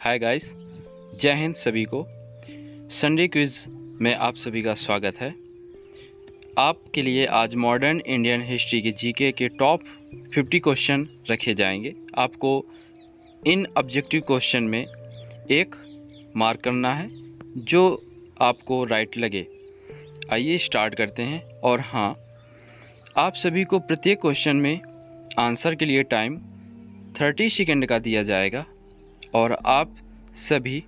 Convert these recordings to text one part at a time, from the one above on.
Hi guys, जय हिंद सभी को। संडे क्विज़ में आप सभी का स्वागत है। आपके लिए आज मॉडर्न इंडियन हिस्ट्री के जीके के टॉप 50 क्वेश्चन रखे जाएंगे। आपको इन ऑब्जेक्टिव क्वेश्चन में एक मार्क करना है जो आपको राइट लगे। आइए स्टार्ट करते हैं। और हाँ, आप सभी को प्रत्येक क्वेश्चन में आंसर के लिए टाइम 30 सेकंड का दिया जाएगा और आप सभी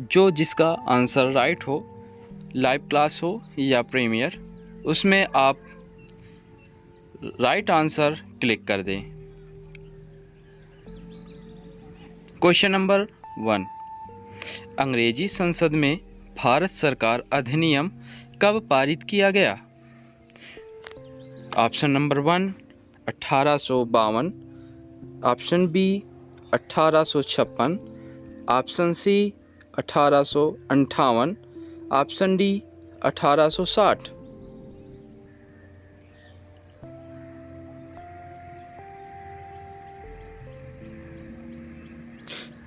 जिसका आंसर राइट हो, लाइव क्लास हो या प्रीमियर, उसमें आप राइट आंसर क्लिक कर दें। क्वेश्चन नंबर 1, अंग्रेजी संसद में भारत सरकार अधिनियम कब पारित किया गया? Option number 1 1852, option B 1856, option C 1858, option D 1860।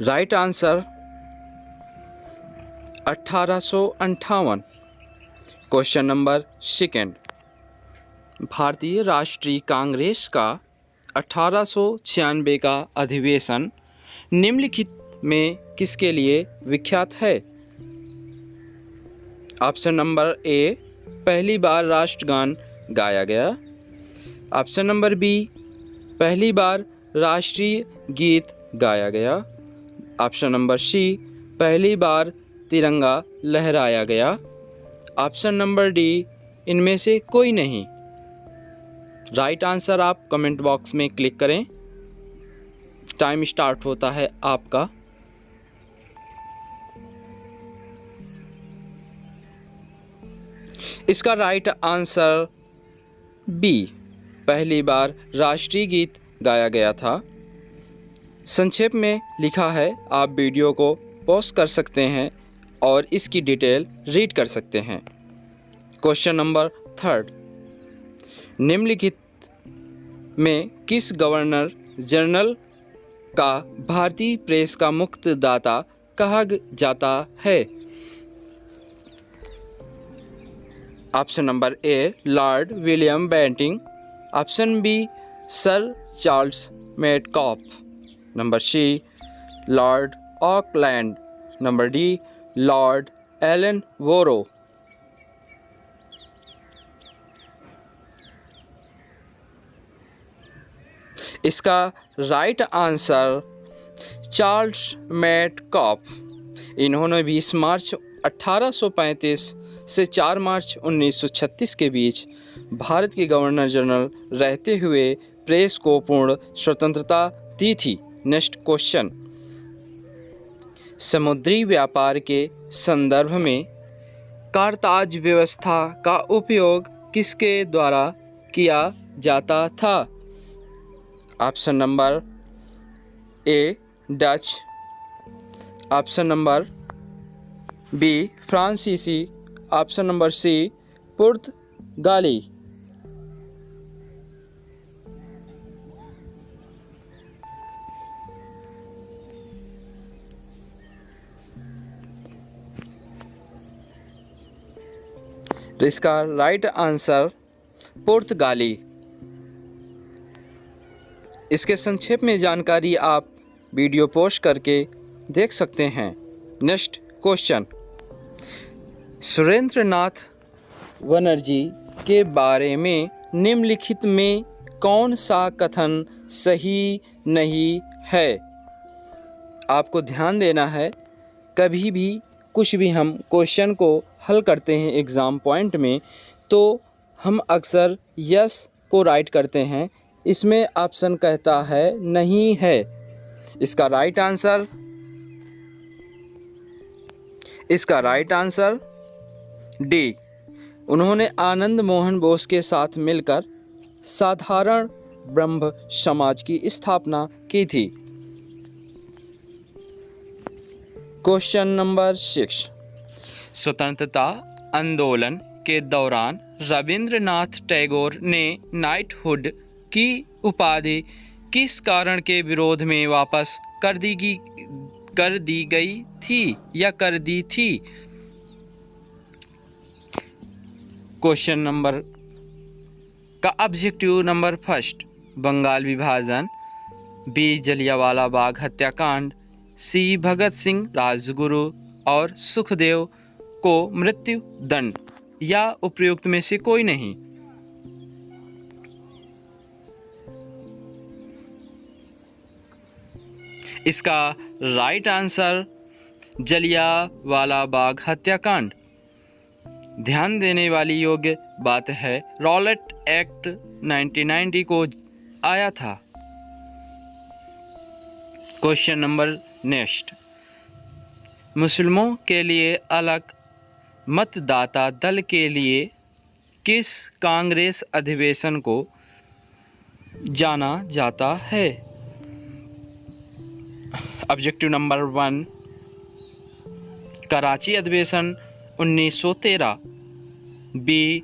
Right answer 1858। Question number 2, भारतीय राष्ट्रीय कांग्रेस का 1896 का अधिवेशन निम्नलिखित में किसके लिए विख्यात है? ऑप्शन नंबर ए, पहली बार राष्ट्रगान गाया गया। ऑप्शन नंबर बी, पहली बार राष्ट्रीय गीत गाया गया। ऑप्शन नंबर सी, पहली बार तिरंगा लहराया गया। ऑप्शन नंबर डी, इनमें से कोई नहीं। राइट आंसर आप कमेंट बॉक्स में क्लिक करें। टाइम स्टार्ट होता है आपका। इसका राइट आंसर बी, पहली बार राष्ट्रीय गीत गाया गया था। संक्षेप में लिखा है, आप वीडियो को पॉज कर सकते हैं और इसकी डिटेल रीड कर सकते हैं। क्वेश्चन नंबर 3, निम्नलिखित में किस गवर्नर जनरल का भारतीय प्रेस का मुक्तदाता कहा जाता है? Option number A, Lord William Bentinck. Option B, Sir Charles Metcalfe. Number C, Lord Auckland. Number D, Lord Ellenborough. इसका राइट आंसर चार्ल्स मेटकॉफ। इन्होंने 20 मार्च 1835 से 4 मार्च 1936 के बीच भारत के गवर्नर जनरल रहते हुए प्रेस को पूर्ण स्वतंत्रता दी थी। नेक्स्ट क्वेश्चन, समुद्री व्यापार के संदर्भ में कारताज व्यवस्था का उपयोग किसके द्वारा किया जाता था? Option number A, Dutch. Option number B, फ्रांसीसी। ऑप्शन नंबर सी, पुर्तगाली। इसका राइट आंसर पुर्तगाली। इसके संक्षेप में जानकारी आप वीडियो पोस्ट करके देख सकते हैं। नेक्स्ट क्वेश्चन, सुरेंद्रनाथ बनर्जी के बारे में निम्नलिखित में कौन सा कथन सही नहीं है? आपको ध्यान देना है, कभी भी कुछ भी हम क्वेश्चन को हल करते हैं एग्ज़ाम पॉइंट में, तो हम अक्सर यस को राइट करते हैं। इसमें ऑप्शन कहता है नहीं है। इसका राइट आंसर डी, उन्होंने आनंद मोहन बोस के साथ मिलकर साधारण ब्रह्म समाज की स्थापना की थी। क्वेश्चन नंबर 6, स्वतंत्रता आंदोलन के दौरान रविंद्रनाथ टैगोर ने नाइटहुड की उपाधि किस कारण के विरोध में वापस कर दी गई थी या कर दी थी? क्वेश्चन नंबर का ऑब्जेक्टिव नंबर फर्स्ट बंगाल विभाजन, बी जलियांवाला बाग हत्याकांड, सी भगत सिंह राजगुरु और सुखदेव को मृत्यु दंड, या उपयुक्त में से कोई नहीं? इसका राइट आंसर जलियांवाला बाग हत्याकांड। ध्यान देने वाली योग्य बात है रॉलेट एक्ट 1990 को आया था। क्वेश्चन नंबर नेक्स्ट, मुस्लिमों के लिए अलग मतदाता दल के लिए किस कांग्रेस अधिवेशन को जाना जाता है? ऑब्जेक्टिव नंबर 1 कराची अधिवेशन 1913, बी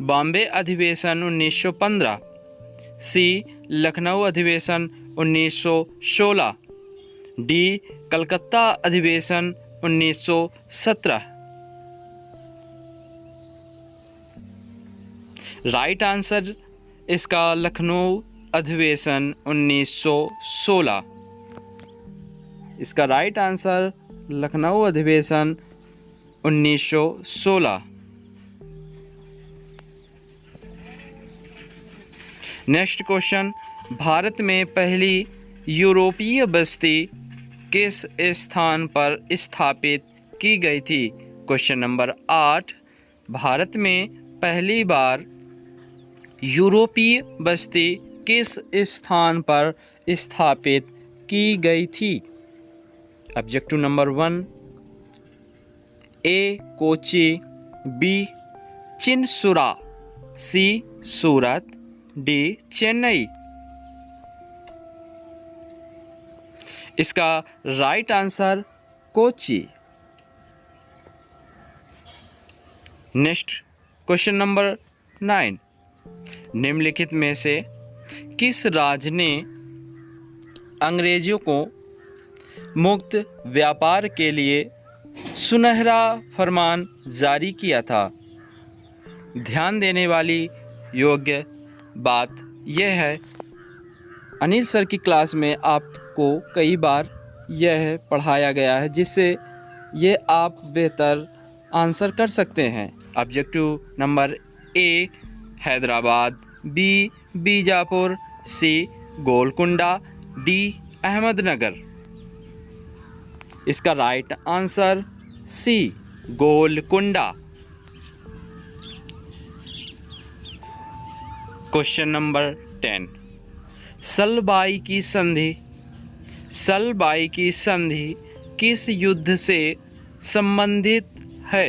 बॉम्बे अधिवेशन 1915, सी लखनऊ अधिवेशन 1916, डी कलकत्ता अधिवेशन 1917। राइट आंसर इसका लखनऊ अधिवेशन 1916। इसका राइट आंसर लखनऊ अधिवेशन 1916। नेक्स्ट क्वेश्चन, भारत में पहली यूरोपीय बस्ती किस स्थान पर स्थापित की गई थी? क्वेश्चन नंबर 8, भारत में पहली बार यूरोपीय बस्ती किस स्थान पर स्थापित की गई थी? ऑब्जेक्टिव नंबर 1 ए कोची, बी चिनसुरा, सी सूरत, डी चेन्नई। इसका right answer Kochi. Next question number 9, निम्नलिखित में से किस राज्य ने अंग्रेजों को मुक्त व्यापार के लिए सुनहरा फरमान जारी किया था? ध्यान देने वाली योग्य बात यह है, अनिल सर की क्लास में आपको कई बार यह पढ़ाया गया है, जिससे ये आप बेहतर आंसर कर सकते हैं। Objective number A Hyderabad, B Bijapur, C Golkonda, D Ahmednagar. इसका right answer C Golkonda. Question number 10, Salbai की संधि किस युद्ध से संबंधित है?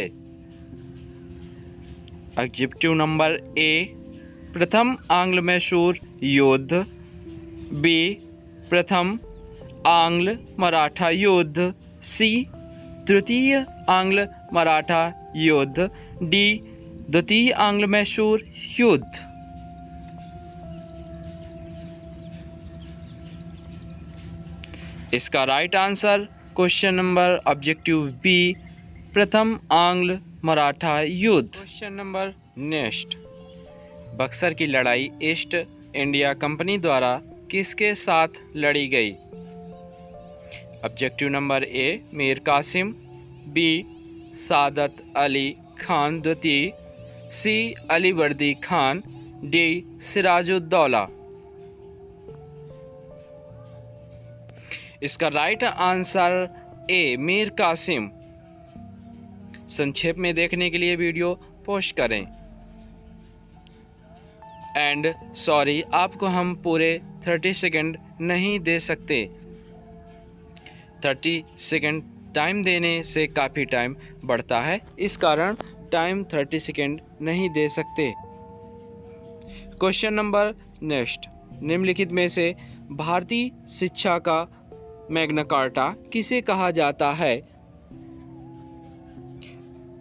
ऑब्जेक्टिव नंबर ए प्रथम आंग्ल मैसूर युद्ध, बी प्रथम आंग्ल मराठा युद्ध, सी तृतीय आंग्ल मराठा युद्ध, डी द्वितीय आंग्ल मैसूर युद्ध। इसका right answer question number objective B प्रथम आंग्ल मराठा युद्ध। क्वेश्चन नंबर नेक्स्ट, बक्सर की लड़ाई ईस्ट इंडिया कंपनी द्वारा किसके साथ लड़ी गई? Objective number A Mir Qasim, B Saadat Ali Khan द्वितीय, सी अलीवर्दी खान, डी सिराजुद्दौला। इसका right answer A Mir Qasim. संक्षेप में देखने के लिए वीडियो पोस्ट करें। एंड सॉरी, आपको हम पूरे 30 सेकंड नहीं दे सकते। 30 सेकंड टाइम देने से काफ़ी टाइम बढ़ता है, इस कारण टाइम 30 सेकंड नहीं दे सकते। क्वेश्चन नंबर नेक्स्ट, निम्नलिखित में से भारतीय शिक्षा का मैग्ना कार्टा किसे कहा जाता है?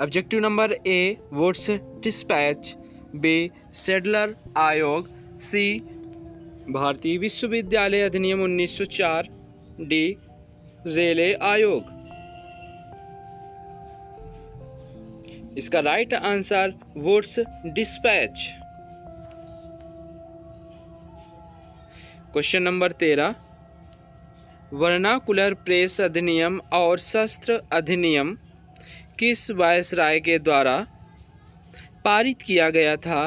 Objective number A Woods dispatch, B Sadler आयोग, सी भारतीय विश्वविद्यालय अधिनियम 1904, डी रेले आयोग। इसका right answer Woods dispatch. Question number 13, vernacular press अधिनियम और शस्त्र अधिनियम किस वायसराय के द्वारा पारित किया गया था?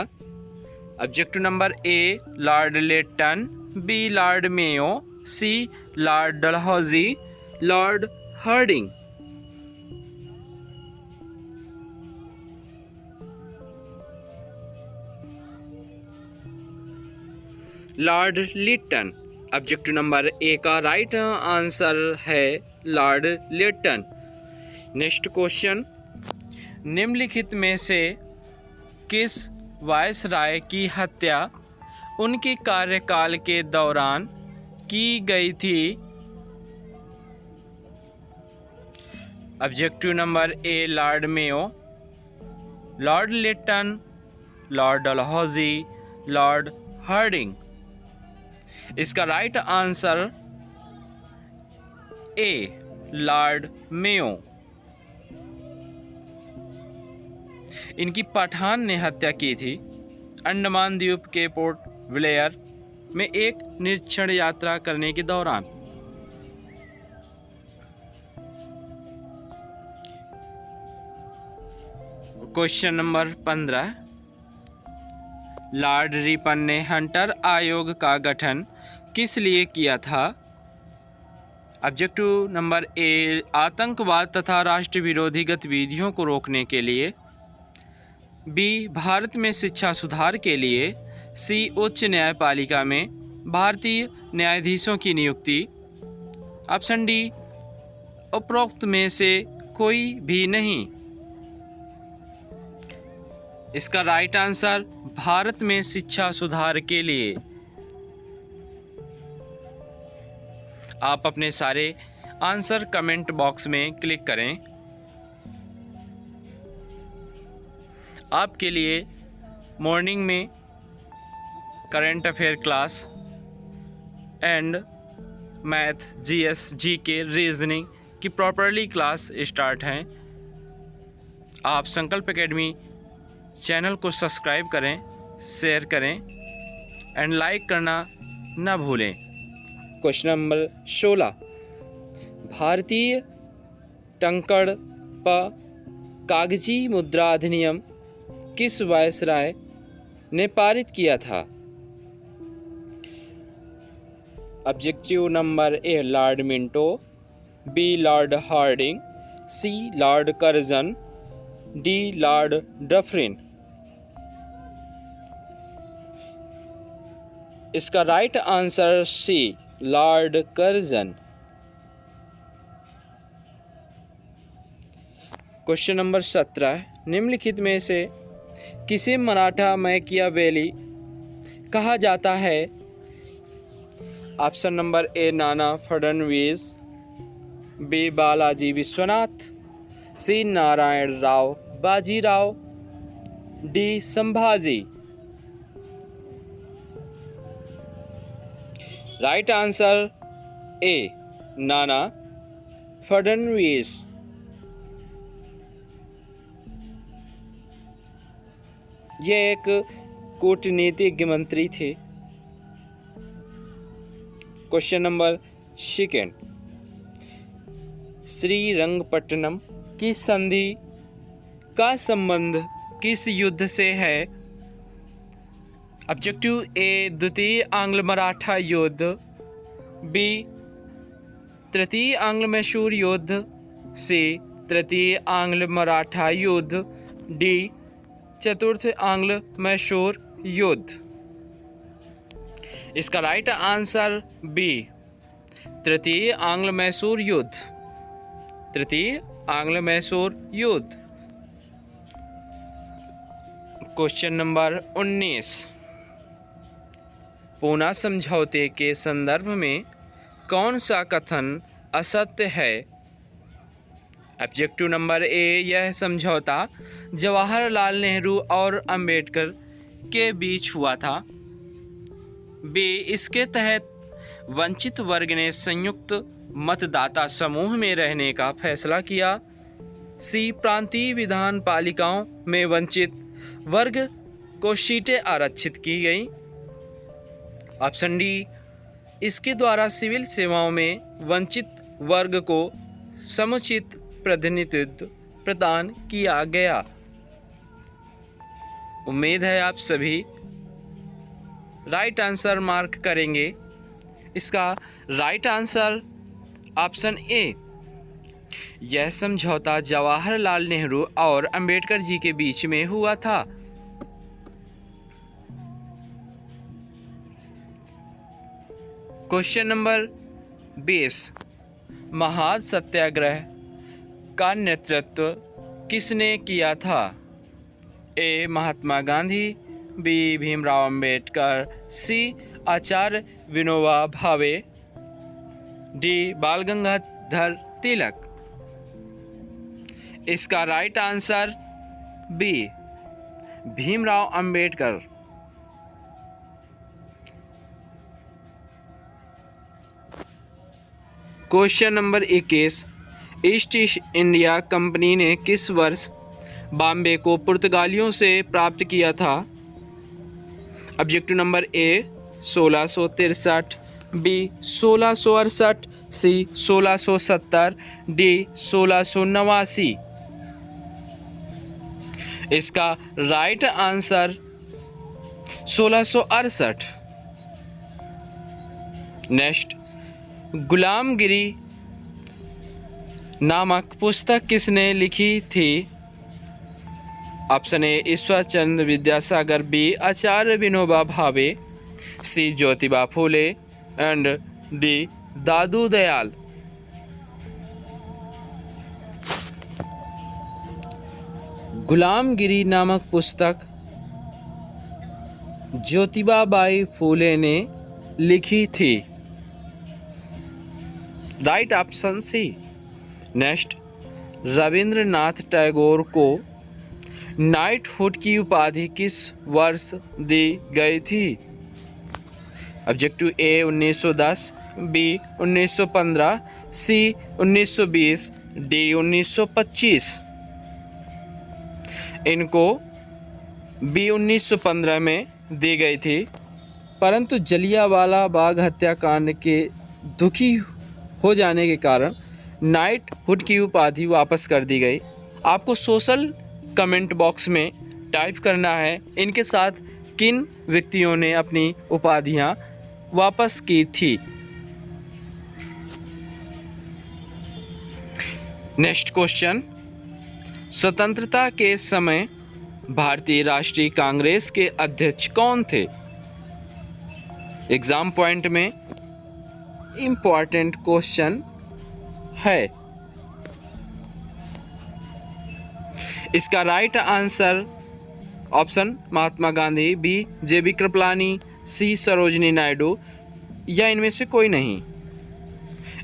Objective number A Lord Lytton, B Lord Mayo, C Lord Dalhousie, Lord Hardinge. Lord Lytton. Objective number A का राइट आंसर है लॉर्ड लिटन। नेक्स्ट क्वेश्चन, निम्नलिखित में से किस वायसराय की हत्या उनके कार्यकाल के दौरान की गई थी? Objective number A Lord Mayo, Lord Lytton, Lord Dalhousie, Lord Hardinge. इसका right answer A Lord Mayo. इनकी पठान ने हत्या की थी अंडमान द्वीप के पोर्ट ब्लेयर में एक निरीक्षण यात्रा करने के दौरान। क्वेश्चन नंबर 15, लॉर्ड रिपन ने हंटर आयोग का गठन किस लिए किया था? ऑब्जेक्टिव नंबर ए आतंकवाद तथा राष्ट्र विरोधी गतिविधियों को रोकने के लिए, बी भारत में शिक्षा सुधार के लिए, सी उच्च न्यायपालिका में भारतीय न्यायाधीशों की नियुक्ति, ऑप्शन डी उपरोक्त में से कोई भी नहीं। इसका राइट आंसर भारत में शिक्षा सुधार के लिए। आप अपने सारे आंसर कमेंट बॉक्स में क्लिक करें। आपके लिए मॉर्निंग में current affair class and math, GS, GK, reasoning की प्रॉपरली क्लास स्टार्ट हैं। आप संकल्प एकेडमी चैनल को सब्सक्राइब करें, शेयर करें एंड लाइक करना न भूलें। क्वेश्चन नंबर 16, भारतीय टंकड़ प कागजी मुद्रा अधिनियम किस वायसराय ने पारित किया था? Objective number A Lord Minto, B Lord Hardinge, C Lord Curzon, D Lord Dufferin. इसका right answer C Lord Curzon. Question number 17, निम्नलिखित में से किसे मराठा मैकियावेली कहा जाता है? Option number A Nana Fadnavis, B Balaji Vishwanath, C Narayan Rao Bajirao, D Sambhaji. Right answer A Nana Fadnavis. ये एक कूटनीतिज्ञ मंत्री थे। क्वेश्चन नंबर 2, श्रीरंगपट्टनम की संधि का संबंध किस युद्ध से है? ऑब्जेक्टिव ए द्वितीय आंग्ल मराठा युद्ध, बी तृतीय आंग्ल मैसूर युद्ध, सी तृतीय आंग्ल मराठा युद्ध, डी चतुर्थ आंग्ल मैसूर युद्ध। इसका राइट आंसर बी तृतीय आंग्ल मैसूर युद्ध। तृतीय आंग्ल मैसूर युद्ध। क्वेश्चन नंबर 19, पूना समझौते के संदर्भ में कौन सा कथन असत्य है? ऑब्जेक्टिव नंबर ए यह समझौता जवाहरलाल नेहरू और अंबेडकर के बीच हुआ था, बी इसके तहत वंचित वर्ग ने संयुक्त मतदाता समूह में रहने का फैसला किया? सी प्रांतीय विधान पालिकाओं में वंचित वर्ग को सीटें आरक्षित की गई। ऑप्शन डी, इसके द्वारा सिविल सेवाओं में वंचित वर्ग को समुचित प्रतिनिधित्व प्रदान किया गया। उम्मीद है आप सभी राइट आंसर मार्क करेंगे। इसका राइट आंसर ऑप्शन ए, यह समझौता जवाहरलाल नेहरू और अंबेडकर जी के बीच में हुआ था। क्वेश्चन नंबर 20, महाद सत्याग्रह का नेतृत्व किसने किया था? A Mahatma Gandhi, B Bhimrao Ambedkar, C Acharya Vinoba Bhave, D Bal Gangadhar Tilak. इसका right answer B, Bhimrao Ambedkar. Question number 21, East India Company ने किस वर्ष बॉम्बे को पुर्तगालियों से प्राप्त किया था? Objective number A 1663, B 1668, C 1670, D 1689। इसका राइट आंसर 1668। नेक्स्ट, गुलामगिरी नामक पुस्तक किसने लिखी थी? Option A Ishwar Chandra Vidyasagar, B Acharya Vinoba Bhave, C Jyotiba Phule and D Dadu Dayal. Gulamgiri नामक पुस्तक ज्योतिबा बाई फूले ने लिखी थी। Right option C. Next, Rabindranath Tagore को नाइटहुड की उपाधि किस वर्ष दी गई थी? Objective A 1910, B 1915, C 1920, D 1925। इनको बी 1915 में दी गई थी, परंतु जलियांवाला बाग हत्याकांड के दुखी हो जाने के कारण नाइटहुड की उपाधि वापस कर दी गई। आपको सोशल कमेंट बॉक्स में टाइप करना है इनके साथ किन व्यक्तियों ने अपनी उपाधियां वापस की थी। नेक्स्ट क्वेश्चन, स्वतंत्रता के समय भारतीय राष्ट्रीय कांग्रेस के अध्यक्ष कौन थे? एग्जाम पॉइंट में इम्पॉर्टेंट क्वेश्चन है। इसका राइट आंसर ऑप्शन महात्मा गांधी, बी जे.बी. कृपलानी, सी सरोजिनी नायडू या इनमें से कोई नहीं।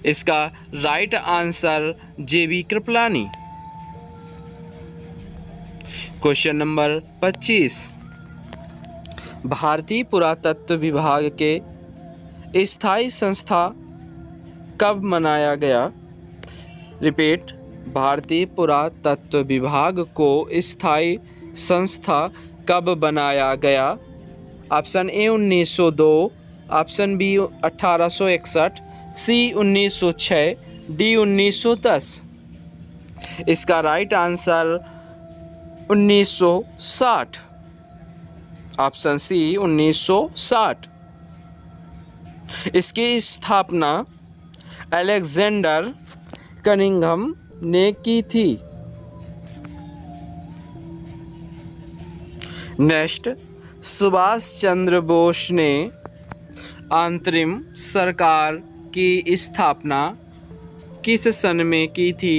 इसका right answer JB. Kripalani. Question number 25, भारतीय पुरातत्व विभाग के स्थायी संस्था कब बनाया गया? रिपीट, भारतीय पुरातत्व विभाग को स्थायी संस्था कब बनाया गया? Option A 1902, option B 1861, C 1906, D 1910। इसका राइट आंसर 1960, ऑप्शन सी 1960। इसकी स्थापना अलेक्जेंडर कनिंघम ने की थी। नेक्स्ट, सुभाष चंद्र बोस ने अंतरिम सरकार की स्थापना किस सन में की थी?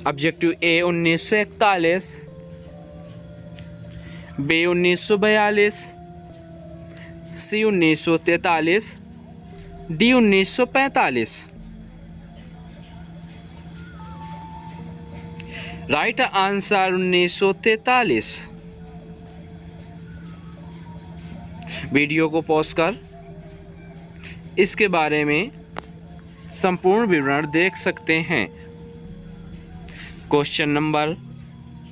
ऑब्जेक्टिव ए 1941, बी 1942, सी 1943, डी 1945। Right answer 1943। वीडियो को पॉज कर इसके बारे में संपूर्ण विवरण देख सकते हैं। क्वेश्चन नंबर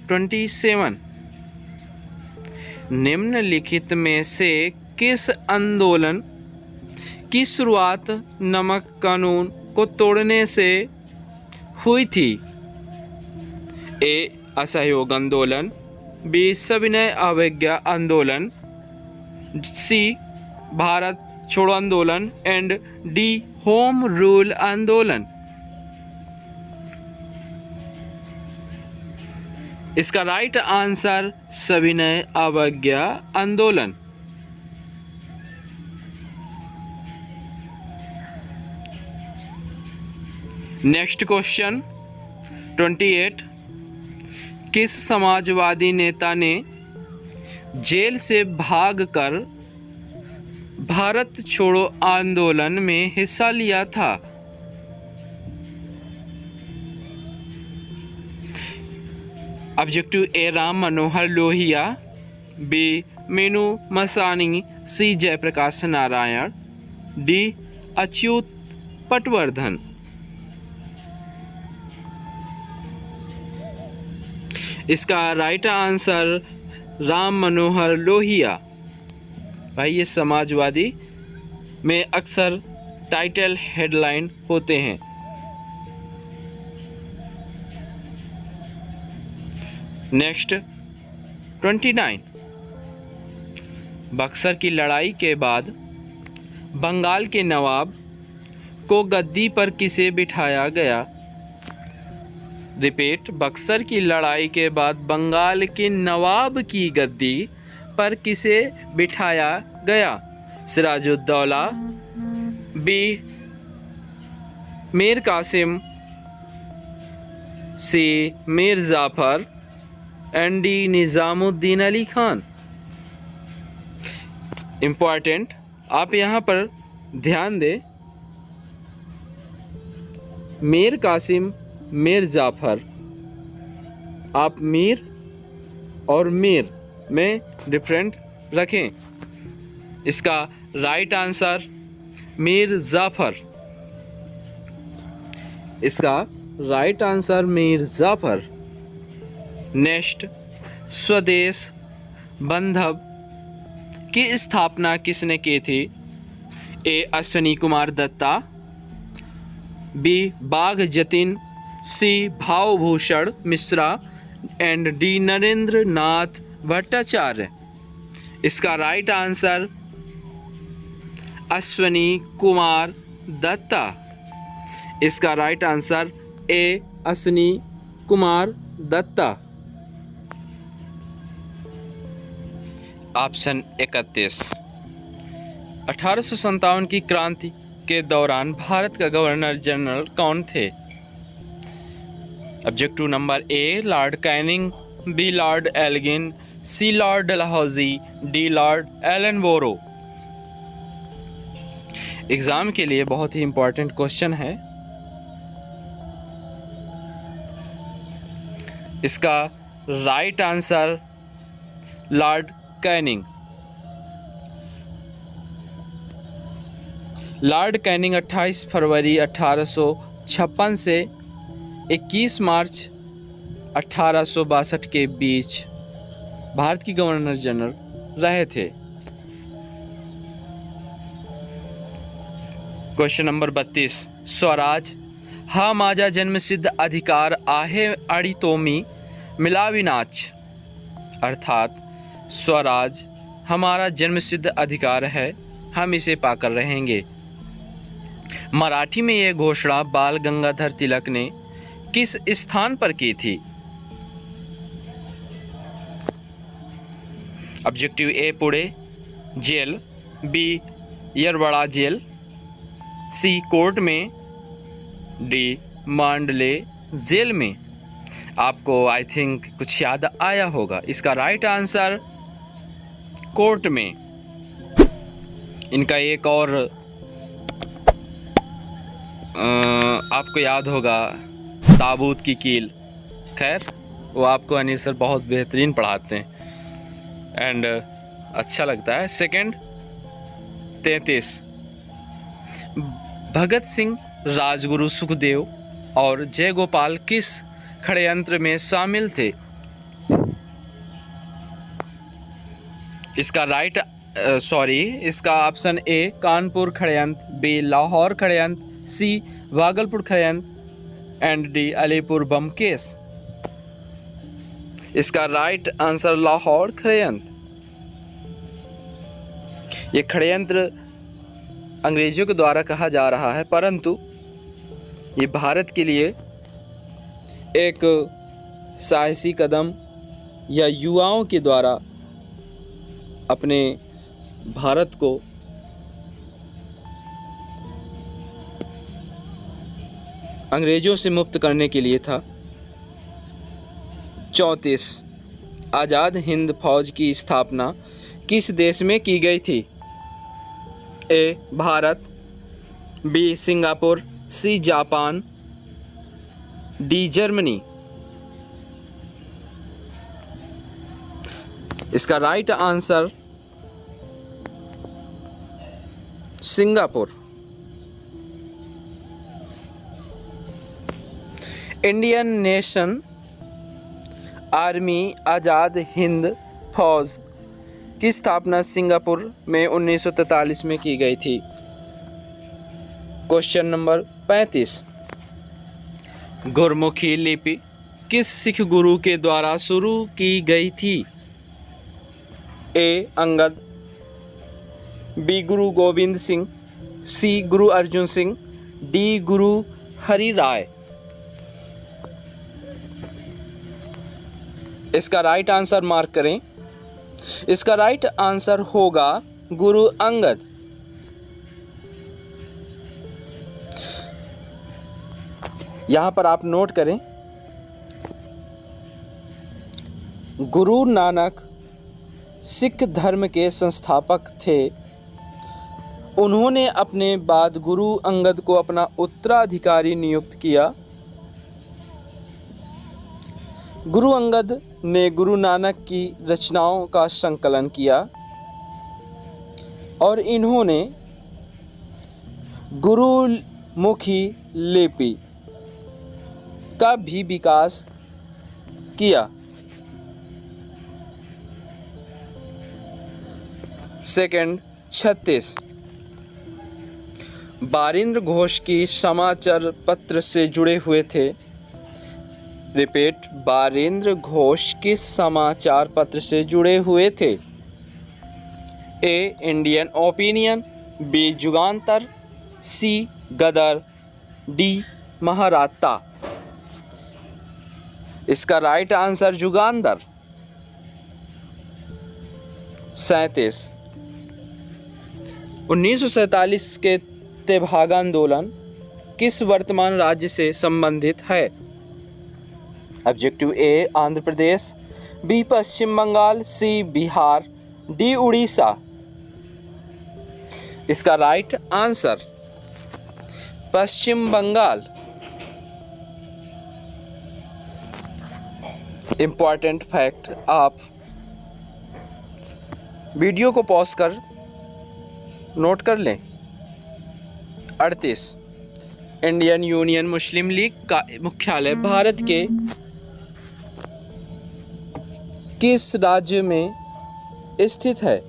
27, निम्नलिखित में से किस आंदोलन की शुरुआत नमक कानून को तोड़ने से हुई थी? ए. असहयोग आंदोलन, बी. सविनय अवज्ञा आंदोलन, सी. भारत छोड़ो आंदोलन एंड डी. होम रूल आंदोलन। इसका राइट आंसर सविनय अवज्ञा आंदोलन। नेक्स्ट क्वेश्चन 28, किस समाजवादी नेता ने जेल से भागकर भारत छोड़ो आंदोलन में हिस्सा लिया था? ऑब्जेक्टिव ए. राम मनोहर लोहिया, बी. मीनू मसानी, सी. जयप्रकाश नारायण, डी. अच्युत पटवर्धन। इसका राइट आंसर राम मनोहर लोहिया। भाई ये समाजवादी में अक्सर टाइटल हेडलाइन होते हैं। नेक्स्ट 29, बक्सर की लड़ाई के बाद बंगाल के नवाब को गद्दी पर किसे बिठाया गया? रिपीट, बक्सर की लड़ाई के बाद बंगाल के नवाब की गद्दी पर किसे बिठाया गया? Sirajuddaula, B. Mir Qasim, C. Mir Jafar and D. Nizamuddin Ali Khan. Important, आप यहाँ पर ध्यान दें, मीर कासिम, मीर जाफर, आप मीर और मीर में डिफरेंट रखें। इसका राइट आंसर मीर जाफर। इसका right answer Mir Jafar. Next, Swadesh Bandhab की स्थापना किसने की थी? A. Ashwini Kumar Dutta, B. Bagha Jatin, C. Bhavbhushan Mishra and D. Narendra Nath Bhattacharya. इसका राइट आंसर अश्वनी कुमार दत्ता। इसका right answer A. Ashwini Kumar Dutta. Option 31, 1857 की क्रांति के दौरान भारत का गवर्नर जनरल कौन थे? Objective number A. Lord Canning, B. Lord Elgin, C. Lord Dalhousie, D. Lord Ellenborough. Exam के लिए बहुत ही इंपॉर्टेंट क्वेश्चन है। इसका right answer lord Canning. Lord Canning 28 फरवरी 1856 से 21 मार्च 1862 के बीच भारत की गवर्नर जनरल रहे थे। क्वेश्चन नंबर 32, स्वराज हा माझा जन्मसिद्ध अधिकार आहे अडितोमी मिलाविनाच। अर्थात स्वराज हमारा जन्मसिद्ध अधिकार है, हम इसे पाकर रहेंगे। मराठी में यह घोषणा बाल गंगाधर तिलक ने किस स्थान पर की थी? Objective A. Pune jail, B. Yerwada jail, C. Court में, डी. मांडले जेल में। आपको आई थिंक कुछ याद आया होगा। इसका राइट आंसर कोर्ट में। इनका एक और आपको याद होगा ताबूत की कील। खैर वो आपको अनिल सर बहुत बेहतरीन पढ़ाते हैं एंड अच्छा लगता है। सेकंड 33, भगत सिंह, राजगुरु सुखदेव और जयगोपाल किस षड्यंत्र में शामिल थे? इसका ऑप्शन ए कानपुर षड्यंत्र, बी लाहौर षड्यंत्र, सी भागलपुर षड्यंत्र and D Alipur bomb case. इसका राइट आंसर लाहौर षड्यंत्र। ये षड्यंत्र अंग्रेजों के द्वारा कहा जा रहा है, परंतु ये भारत के लिए एक साहसी कदम या युवाओं के द्वारा अपने भारत को अंग्रेजों से मुक्त करने के लिए था। 34 आज़ाद हिंद फौज की स्थापना किस देश में की गई थी? A Bharat, B Singapore, C Japan, D Germany. इसका right answer Singapore. Indian nation army Azad Hind Fauj की स्थापना सिंगापुर में 1943 में की गई थी। क्वेश्चन नंबर 35 गुरमुखी लिपि किस सिख गुरु के द्वारा शुरू की गई थी? ए अंगद, बी गुरु गोविंद सिंह, सी गुरु अर्जुन सिंह, डी गुरु हरि राय। इसका राइट आंसर मार्क करें। इसका राइट आंसर होगा गुरु अंगद। यहां पर आप नोट करें, गुरु नानक सिख धर्म के संस्थापक थे। उन्होंने अपने बाद गुरु अंगद को अपना उत्तराधिकारी नियुक्त किया। गुरु अंगद ने गुरु नानक की रचनाओं का संकलन किया और इन्होंने गुरुमुखी लिपि का भी विकास किया। सेकंड 36 बारिंद्र घोष की समाचार पत्र से जुड़े हुए थे। रिपीट, बारिंद्र घोष किस समाचार पत्र से जुड़े हुए थे? ए इंडियन ओपिनियन, बी जुगांतर, सी गदर, डी महाराता। इसका राइट आंसर जुगांतर। 37 1947 के तेभागा आंदोलन किस वर्तमान राज्य से संबंधित है? ऑब्जेक्टिव ए आंध्र प्रदेश, बी पश्चिम बंगाल, सी बिहार, डी उड़ीसा। इसका राइट आंसर पश्चिम बंगाल। इंपॉर्टेंट फैक्ट, आप वीडियो को पॉज कर नोट कर लें। 38 इंडियन यूनियन मुस्लिम लीग का मुख्यालय भारत के किस राज्य में स्थित है?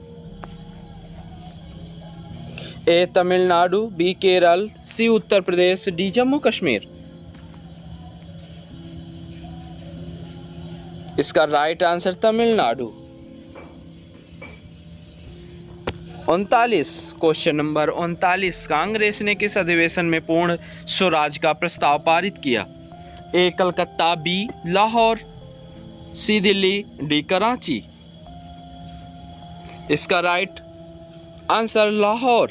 ए तमिलनाडु, बी केरल, सी उत्तर प्रदेश, डी जम्मू कश्मीर। इसका right answer Tamil Nadu. 39 question number 39 Congress ने किस अधिवेशन में पूर्ण स्वराज का प्रस्ताव पारित किया? ए कलकत्ता, बी लाहौर, सी दिल्ली, डी कराची। इसका राइट आंसर लाहौर।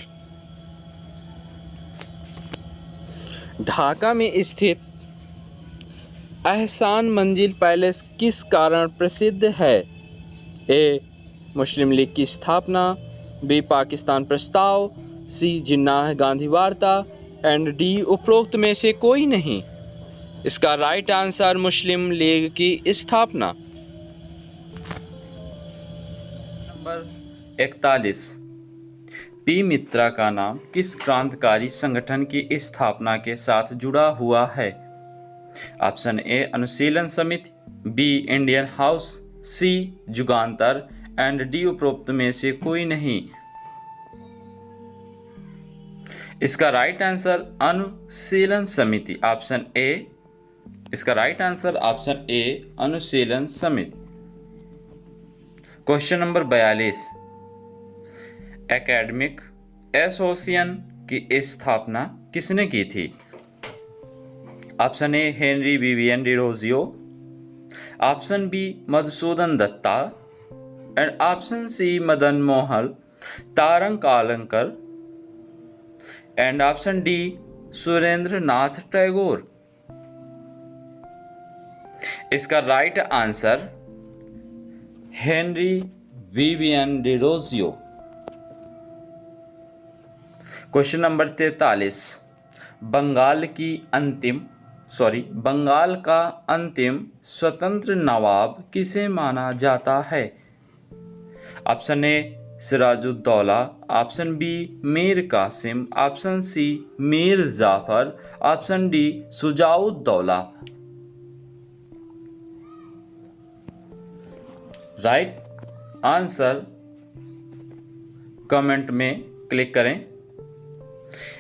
ढाका में स्थित एहसान मंजिल पैलेस किस कारण प्रसिद्ध है? ए मुस्लिम लीग की स्थापना, बी पाकिस्तान प्रस्ताव, सी जिन्नाह गांधी वार्ता एंड डी उपरोक्त में से कोई नहीं। इसका राइट आंसर मुस्लिम लीग की स्थापना। नंबर 41 पी मित्रा का नाम किस क्रांतिकारी संगठन की स्थापना के साथ जुड़ा हुआ है? Option A Anushilan Samiti, B Indian House, C Jugantar and D उपरोक्त में से कोई नहीं। इसका राइट आंसर अनुशीलन समिति, ऑप्शन ए। इसका right answer option A Anushilan समिति। क्वेश्चन नंबर 42, एकेडमिक एसोसिएशन की स्थापना किसने की थी? Option A Henry Vivian Derozio, option B Madhusudan Dutta and option C Madan Mohan Tarangalkar and option D Surendra Nath Tagore. इसका right answer Henry Vivian Derozio. Question number 43, Bengal का अंतिम स्वतंत्र नवाब किसे माना जाता है? Option A Sirajuddaula, option B Mir Qasim, option C Mir Jafar, option D Shujauddaula. Right answer comment में क्लिक करें।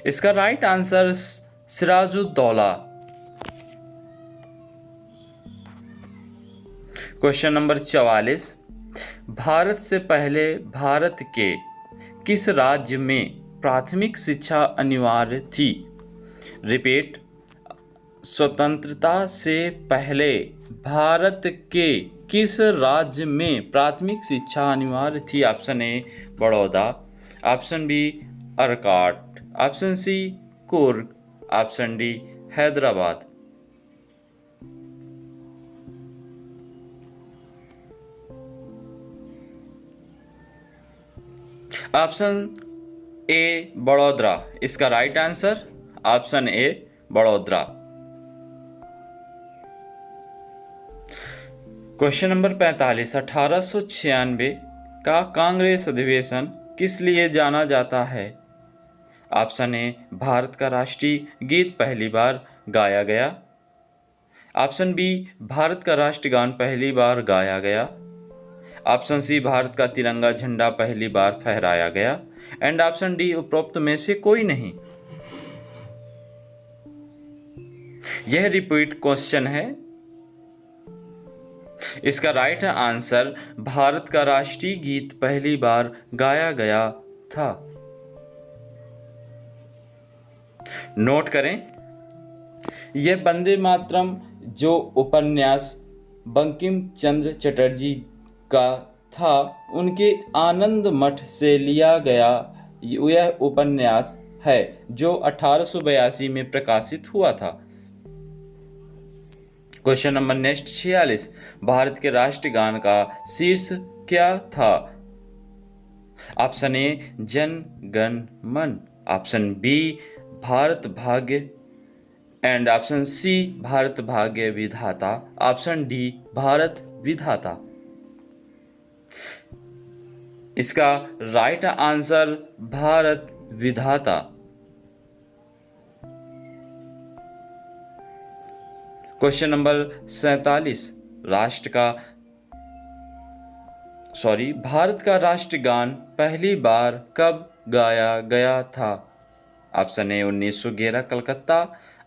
इसका right answer Sirajuddaula. Question number 44, Bharat से पहले भारत के किस राज्य में प्राथमिक शिक्षा अनिवार्य थी? रिपीट, स्वतंत्रता से पहले भारत के किस राज्य में प्राथमिक शिक्षा अनिवार्य थी? Option A Baroda, option B Arcot, option C Coorg, option D Hyderabad. Option A Baroda. इसका right answer option A Baroda. Question number 45, 1896 का कांग्रेस अधिवेशन किस लिए जाना जाता है? ऑप्शन ए भारत का राष्ट्रीय गीत पहली बार गाया गया, ऑप्शन बी भारत का राष्ट्रगान पहली बार गाया गया, ऑप्शन सी भारत का तिरंगा झंडा पहली बार फहराया गया एंड ऑप्शन डी उपरोक्त में से कोई नहीं। यह रिपीट क्वेश्चन है। इसका राइट आंसर भारत का राष्ट्रीय गीत पहली बार गाया गया था। नोट करें, यह वंदे मातरम जो उपन्यास बंकिम चंद्र चटर्जी का था, उनके आनंद मठ से लिया गया यह उपन्यास है जो 1882 में प्रकाशित हुआ था। क्वेश्चन नंबर नेक्स्ट 46, भारत के राष्ट्रगान का शीर्ष क्या था? ऑप्शन ए जन गण मन, ऑप्शन बी भारत भाग्य एंड ऑप्शन सी भारत भाग्य विधाता, ऑप्शन डी भारत विधाता। इसका राइट आंसर भारत विधाता। क्वेश्चन नंबर 47, भारत का राष्ट्रगान पहली बार कब गाया गया था? Option A 1911 Calcutta,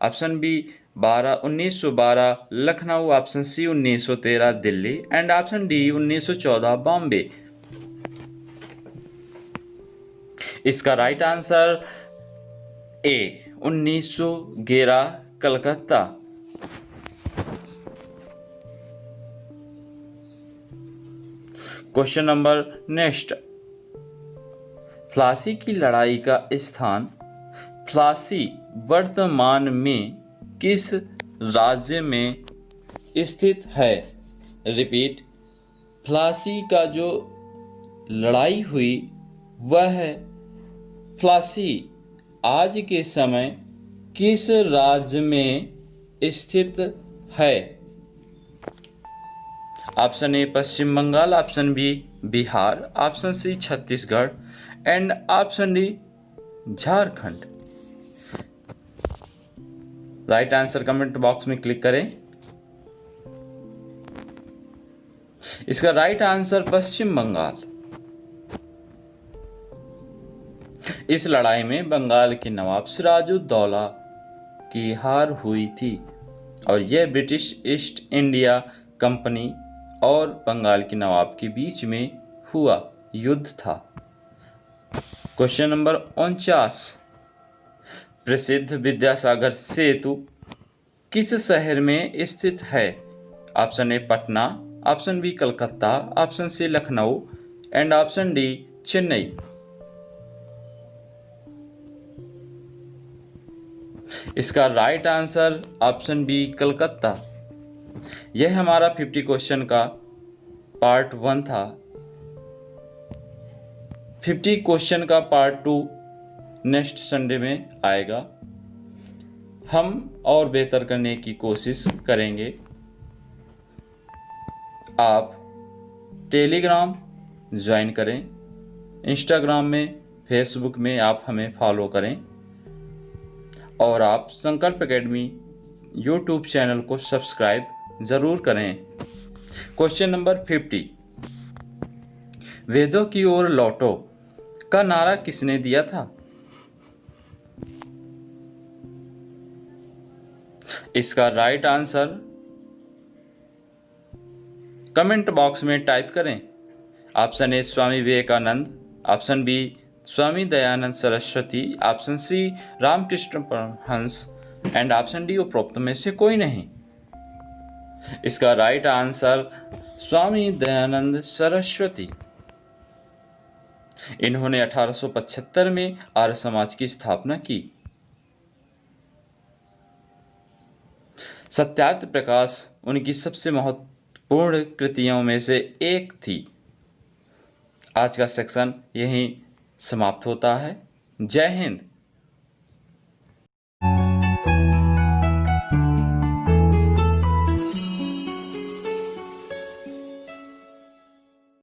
option B 1912 Lucknow, option C 1913 Delhi and option D 1914 Bombay. इसका right answer A 1911 Calcutta. Question number next, Plassey की लड़ाई का स्थान प्लासी वर्तमान में किस राज्य में स्थित है? रिपीट, प्लासी का जो लड़ाई हुई वह प्लासी आज के समय किस राज्य में स्थित है? Option A Paschim Bengal, option B Bihar, option C Chhattisgarh and option D Jharkhand. Right answer comment box में क्लिक करें। इसका राइट आंसर पश्चिम बंगाल। इस लड़ाई में बंगाल के नवाब सिराजुद्दौला की हार हुई थी और यह ब्रिटिश ईस्ट इंडिया कंपनी और बंगाल के नवाब के बीच में हुआ युद्ध था। क्वेश्चन नंबर 49, प्रसिद्ध विद्यासागर सेतु किस शहर में स्थित है? Option A Patna, option B Calcutta, option C Lucknow and option D Chennai. इसका right answer option B Calcutta. यह हमारा 50 क्वेश्चन का पार्ट 1 था। 50 क्वेश्चन का पार्ट 2 नेक्स्ट संडे में आएगा। हम और बेहतर करने की कोशिश करेंगे। आप टेलीग्राम ज्वाइन करें, इंस्टाग्राम में, फेसबुक में आप हमें फॉलो करें और आप संकल्प एकेडमी यूट्यूब चैनल को सब्सक्राइब ज़रूर करें। क्वेश्चन नंबर 50, वेदों की ओर लौटो का नारा किसने दिया था? इसका राइट आंसर कमेंट बॉक्स में टाइप करें। Option A Swami Vivekananda, option B Swami Dayanand Saraswati, option C Ramakrishna Paramhansa and option D उपरोक्त में से कोई नहीं। इसका राइट आंसर स्वामी दयानंद सरस्वती। इन्होंने 1875 में आर्य समाज की स्थापना की। सत्यार्थ प्रकाश उनकी सबसे महत्वपूर्ण कृतियों में से एक थी। आज का सेक्शन यहीं समाप्त होता है। जय हिंद।